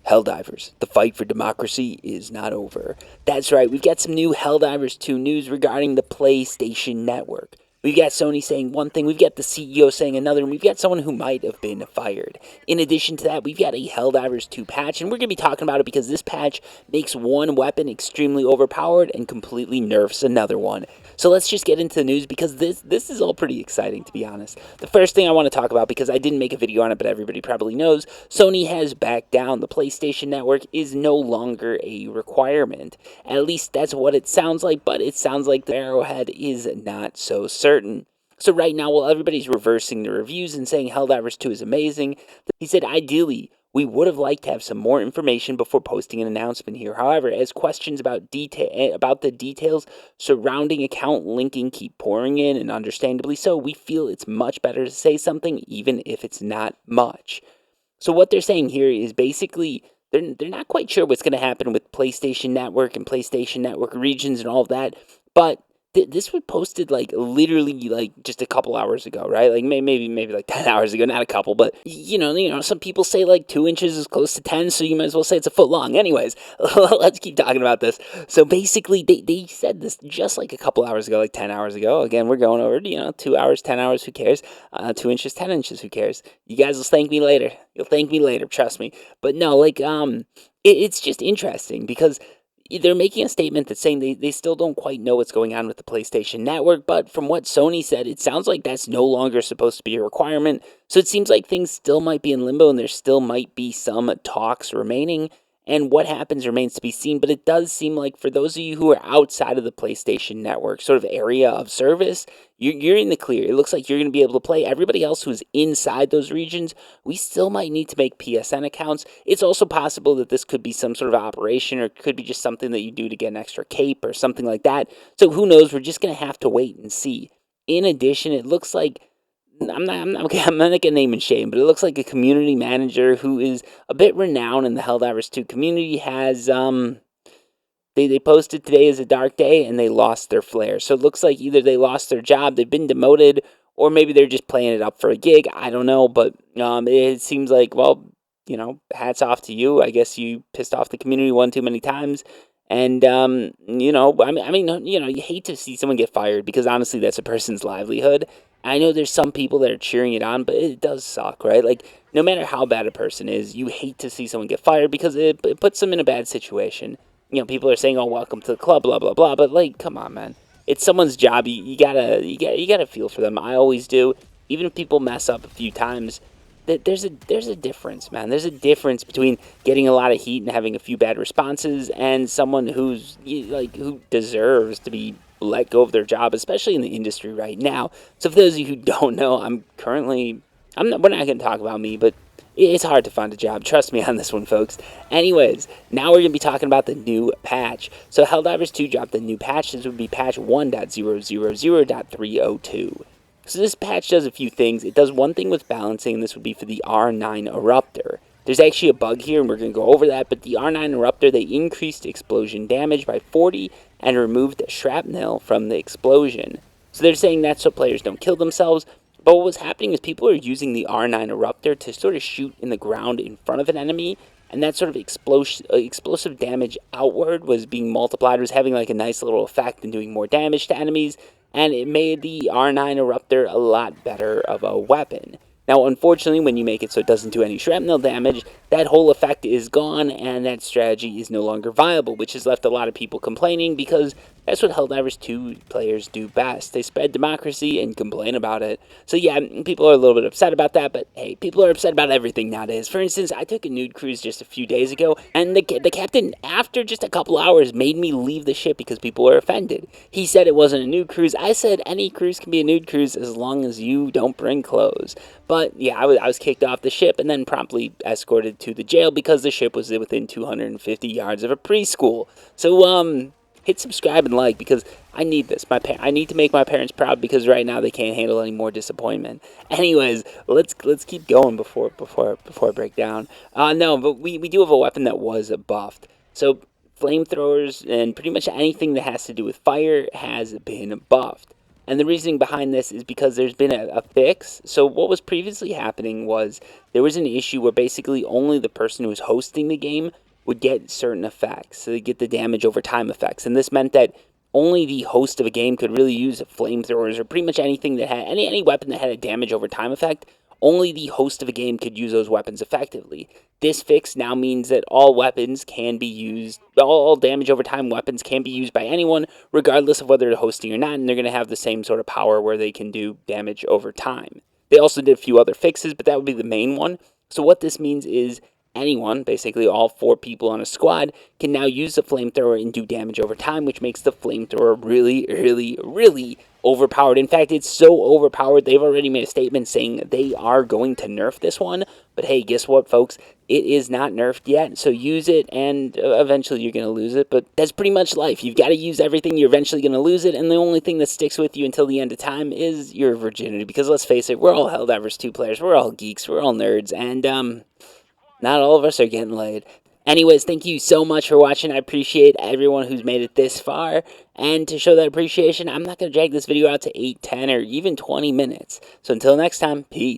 Helldivers, the fight for democracy is not over. That's right, we've got some new Helldivers 2 news regarding the PlayStation Network. We've got Sony saying one thing, we've got the CEO saying another, and we've got someone who might have been fired. In addition to that, we've got a Helldivers 2 patch, and we're going to be talking about it because this patch makes one weapon extremely overpowered and completely nerfs another one. So let's just get into the news because this is all pretty exciting, to be honest. The first thing I want to talk about, because I didn't make a video on it, but everybody probably knows, Sony has backed down. The PlayStation Network is no longer a requirement. At least that's what it sounds like, but it sounds like the Arrowhead is not so certain. So right now, while everybody's reversing the reviews and saying Helldivers 2 is amazing, he said ideally, we would have liked to have some more information before posting an announcement here. However, as questions about the details surrounding account linking keep pouring in, and understandably so, we feel it's much better to say something even if it's not much. So what they're saying here is basically they're not quite sure what's going to happen with PlayStation Network and PlayStation Network regions and all of that, but this was posted like literally like just a couple hours ago, right? Like maybe like 10 hours ago, not a couple, but you know, some people say like 2 inches is close to 10, so you might as well say it's a foot long. Anyways, let's keep talking about this. So basically, they said this just like a couple hours ago, like 10 hours ago. Again, we're going over, 2 hours, 10 hours, who cares? 2 inches, 10 inches, who cares? You guys will thank me later. You'll thank me later, trust me. But no, like, it's just interesting because they're making a statement that's saying they still don't quite know what's going on with the PlayStation Network, but from what Sony said, it sounds like that's no longer supposed to be a requirement. So it seems like things still might be in limbo and there still might be some talks remaining. And what happens remains to be seen, but it does seem like for those of you who are outside of the PlayStation Network sort of area of service, you're in the clear. It looks like you're going to be able to play. Everybody else who's inside those regions, we still might need to make PSN accounts. It's also possible that this could be some sort of operation or it could be just something that you do to get an extra cape or something like that. So who knows? We're just going to have to wait and see. In addition, it looks like I'm not going to name and shame, but it looks like a community manager who is a bit renowned in the Helldivers 2 community has, they posted today is a dark day and they lost their flare. So it looks like either they lost their job, they've been demoted, or maybe they're just playing it up for a gig. I don't know, but it seems like, well, hats off to you. I guess you pissed off the community one too many times. And, you hate to see someone get fired because honestly, that's a person's livelihood. I know there's some people that are cheering it on, but it does suck, right? Like, no matter how bad a person is, you hate to see someone get fired because it puts them in a bad situation. People are saying, "Oh, welcome to the club," blah blah blah. But like, come on, man, it's someone's job. You gotta feel for them. I always do. Even if people mess up a few times, there's a difference, man. There's a difference between getting a lot of heat and having a few bad responses, and someone who deserves to be let go of their job, especially in the industry right now. So for those of you who don't know, we're not going to talk about me, but it's hard to find a job. Trust me on this one, folks. Anyways, now we're going to be talking about the new patch. So Helldivers 2 dropped the new patch. This would be patch 1.000.302. So this patch does a few things. It does one thing with balancing, and this would be for the R9 Eruptor. There's actually a bug here, and we're going to go over that, but the R9 Eruptor, they increased explosion damage by 40 and removed shrapnel from the explosion. So they're saying that's so players don't kill themselves, but what was happening is people are using the R9 Eruptor to sort of shoot in the ground in front of an enemy, and that sort of explosive damage outward was being multiplied, was having like a nice little effect and doing more damage to enemies, and it made the R9 Eruptor a lot better of a weapon. Now, unfortunately, when you make it so it doesn't do any shrapnel damage, that whole effect is gone, and that strategy is no longer viable, which has left a lot of people complaining because that's what Helldivers 2 players do best. They spread democracy and complain about it. So yeah, people are a little bit upset about that, but hey, people are upset about everything nowadays. For instance, I took a nude cruise just a few days ago, and the captain, after just a couple hours, made me leave the ship because people were offended. He said it wasn't a nude cruise. I said any cruise can be a nude cruise as long as you don't bring clothes. But yeah, I was kicked off the ship and then promptly escorted to the jail because the ship was within 250 yards of a preschool. So, hit subscribe and like because I need this. I need to make my parents proud because right now they can't handle any more disappointment. Anyways, let's keep going before I break down. No, but we do have a weapon that was buffed. So flamethrowers and pretty much anything that has to do with fire has been buffed. And the reasoning behind this is because there's been a fix. So what was previously happening was there was an issue where basically only the person who was hosting the game would get certain effects. So they get the damage over time effects. And this meant that only the host of a game could really use flamethrowers or pretty much anything that had any weapon that had a damage over time effect. Only the host of a game could use those weapons effectively. This fix now means that all weapons can be used, all damage over time weapons can be used by anyone, regardless of whether they're hosting or not, and they're going to have the same sort of power where they can do damage over time. They also did a few other fixes, but that would be the main one. So what this means is anyone, basically all 4 people on a squad, can now use the flamethrower and do damage over time, which makes the flamethrower really overpowered. In fact, it's so overpowered, they've already made a statement saying they are going to nerf this one. But hey, guess what, folks? It is not nerfed yet, so use it, and eventually you're going to lose it. But that's pretty much life. You've got to use everything, you're eventually going to lose it, and the only thing that sticks with you until the end of time is your virginity. Because let's face it, we're all Helldivers 2 players, we're all geeks, we're all nerds, and not all of us are getting laid. Anyways, thank you so much for watching. I appreciate everyone who's made it this far. And to show that appreciation, I'm not going to drag this video out to 8, 10, or even 20 minutes. So until next time, peace.